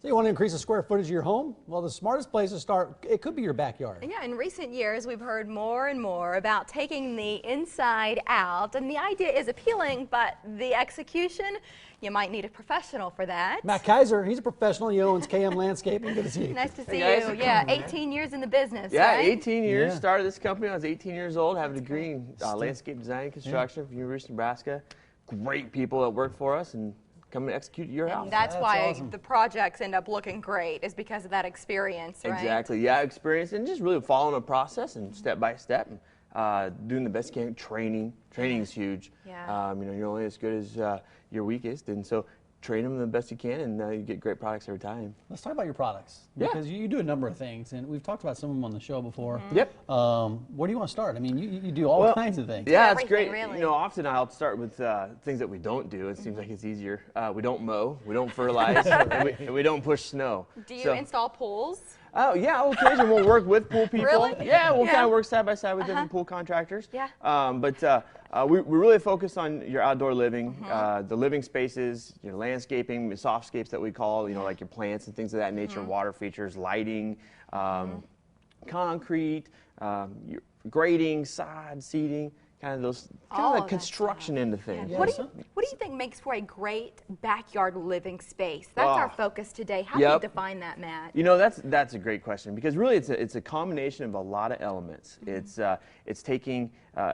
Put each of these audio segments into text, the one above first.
So you want to increase the square footage of your home? Well, the smartest place to start, it could be your backyard. Yeah, in recent years, we've heard more and more about taking the inside out, and the idea is appealing, but the execution, you might need a professional for that. Matt Kaiser, he's a professional. He owns KM Landscaping. Good to see you. Nice to see Hey guys. you. Yeah, 18 years in the business, Yeah, right? 18 years. Yeah. Started this company when I was 18 years old. Have a degree in landscape design and construction from University of Nebraska. Great people that work for us and come and execute at your house. And that's That's why awesome. the projects end up looking great, is because of that experience, right? Exactly. Yeah, experience and just really following a process and step by step, and doing the best you can. Training is huge. Yeah. You know, you're only as good as your weakest, and so train them the best you can, and you get great products every time. Let's talk about your products. Yeah. Because you do a number of things, and we've talked about some of them on the show before. Yep. Where do you want to start? I mean, you do all kinds of things. Yeah, it's Everything, great. really. You know, often I'll start with things that we don't do. It seems like it's easier. We don't mow, we don't fertilize, and we don't push snow. Do you So- install pools? Oh yeah, occasionally we'll work with pool people. Really? Yeah, we'll Yeah. kind of work side by side with different pool contractors. Yeah. But we really focus on your outdoor living, the living spaces, your landscaping, softscapes that we call, you know, like your plants and things of that nature, water features, lighting, concrete, your grading, sod, seating, kind of those, All kind of of that construction into things. Yeah. What so- do you think makes for a great backyard living space? That's our Oh. focus today. How do you Yep. define that, Matt? You know, that's a great question, because really it's a combination of a lot of elements. It's taking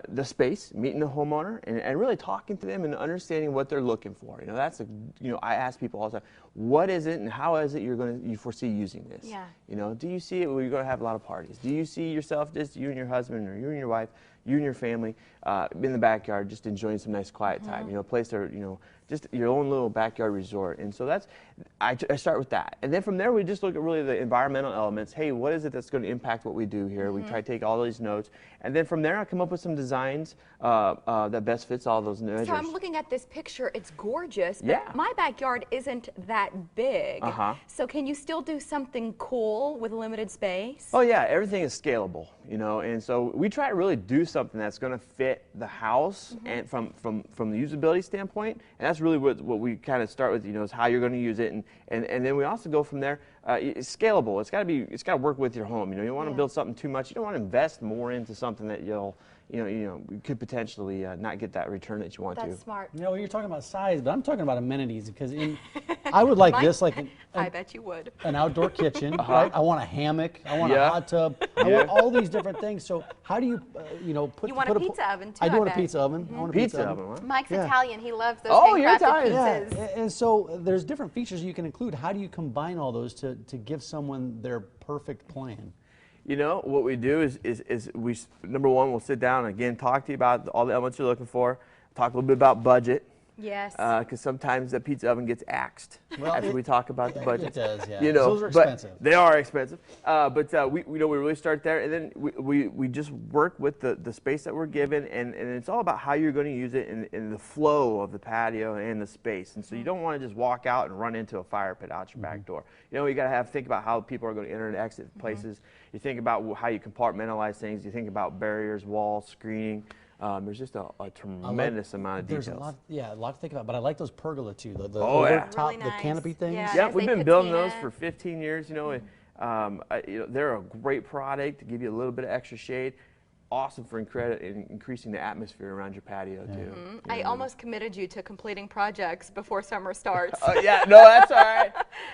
the space, meeting the homeowner, and really talking to them and understanding what they're looking for. You know, I ask people all the time, what is it and how is it you foresee using this? Yeah. You know, do you see it where you're going to have a lot of parties? Do you see yourself, just you and your husband, or you and your wife, you and your family, in the backyard, just enjoying some nice quiet time? You know, a place to, you know, just your own little backyard resort. And so I start with that. And then from there, we just look at really the environmental elements. Hey, what is it that's going to impact what we do here? We try to take all these notes. And then from there, I come up with some designs that best fits all those measures. So I'm looking at this picture. It's gorgeous, but Yeah. my backyard isn't that big. Uh-huh. So can you still do something cool with limited space? Oh yeah, everything is scalable, you know, and so we try to really do something that's going to fit the house and from the usability standpoint, and that's really what we kind of start with, you know, is how you're going to use it, and then we also go from there. It's scalable. It's got to work with your home. You know, you don't want to build something too much. You don't want to invest more into something that you could potentially not get that return that you want That's to. smart. You know, you're talking about size, but I'm talking about amenities, because I would like this, like I bet you would. an outdoor kitchen, right? I want a hammock. I want a Yeah. hot tub. I want all these different things. So how do you, put? You want a pizza oven, too, I do I want a bet. pizza oven. I want a Pizza oven, huh? Mike's Yeah. Italian. He loves those Oh, you're handcrafted Italian. Yeah, pizzas. and so there's different features you can include. How do you combine all those to give someone their perfect plan? You know, what we do is we, number one, we'll sit down and again talk to you about all the elements you're looking for, talk a little bit about budget, Yes. because sometimes the pizza oven gets axed after we talk about the budget. It does, yeah. You know, Those are but expensive. they are expensive. But we really start there, and then we just work with the space that we're given, and it's all about how you're going to use it in the flow of the patio and the space. And so you don't want to just walk out and run into a fire pit out your back door. You know, you got to think about how people are going to enter and exit places. You think about how you compartmentalize things. You think about barriers, walls, screening. There's just a tremendous amount of details. There's a lot to think about, but I like those pergola too. The Oh, yeah. over top, Really the nice. canopy things. Yeah. Yeah, As we've they been building those patina. for 15 years. You know, they're a great product to give you a little bit of extra shade. Awesome for increasing the atmosphere around your patio too. I almost committed you to completing projects before summer starts. Yeah, no, that's all right.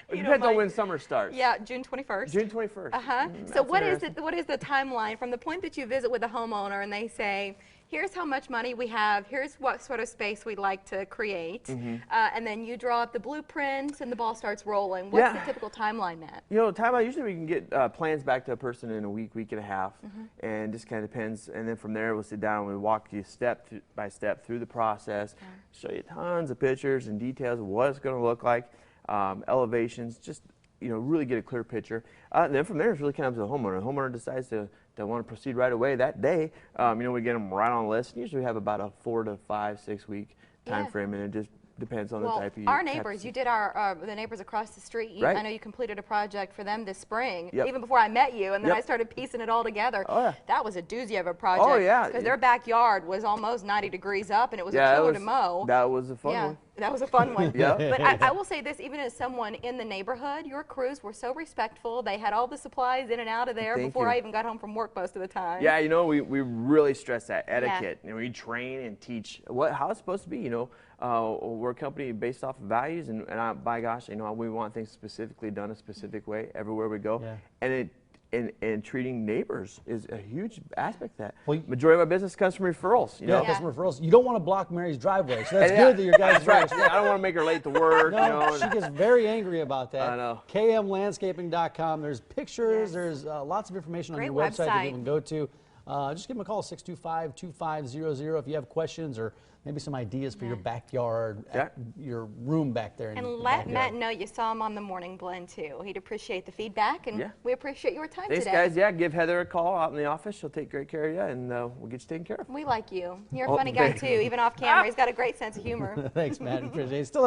It You know, depends on Mike- when summer starts. Yeah, June 21st. June 21st. So what is the timeline from the point that you visit with a homeowner and they say, here's how much money we have, here's what sort of space we'd like to create, and then you draw up the blueprints and the ball starts rolling. What's Yeah. the typical timeline, Matt? You know, usually we can get plans back to a person in a week and a half, and just kind of depends. And then from there, we'll sit down and we walk you step by step through the process, show you tons of pictures and details of what it's going to look like, elevations, just really get a clear picture. And then from there, it's really kind of up to the homeowner. The homeowner decides to want to proceed right away that day. We get them right on the list. Usually we have about a 4 to 5, 6 week time frame, and it just depends on the type of. Our neighbors, you did the neighbors across the street. Right. I know you completed a project for them this spring, Yep. even before I met you, and then Yep. I started piecing it all together. Oh, yeah. That was a doozy of a project. Oh, yeah. Because their backyard was almost 90 degrees up, and it was a Yeah, killer to mow. that was a fun Yeah, one. That was a fun one. Yeah. But I will say this, even as someone in the neighborhood, your crews were so respectful. They had all the supplies in and out of there Thank before you. I even got home from work most of the time. Yeah, you know, we really stress that etiquette, and we train and teach how it's supposed to be. You know, we're a company based off of values, and by gosh, you know, we want things specifically done a specific way everywhere we go, Yeah. and treating neighbors is a huge aspect of that. Well, Majority of my business comes from referrals. You know, customer referrals. You don't want to block Mary's driveway, so that's And good that your guys that's right. Yeah, I don't want to make her late to work. No, you know, she gets very angry about that. I know. KMlandscaping.com. There's pictures. Yes. There's lots of information Great on your website that website. you can go to. Just give them a call, 625-2500, if you have questions or maybe some ideas for your backyard, your room back there. And let Matt know you saw him on the Morning Blend too. He'd appreciate the feedback, and we appreciate your time Thanks, today. guys. Yeah, give Heather a call out in the office. She'll take great care of you, and we'll get you taken care of. We like you. You're a funny guy too, even off camera. He's got a great sense of humor. Thanks, Matt. Appreciate it. Still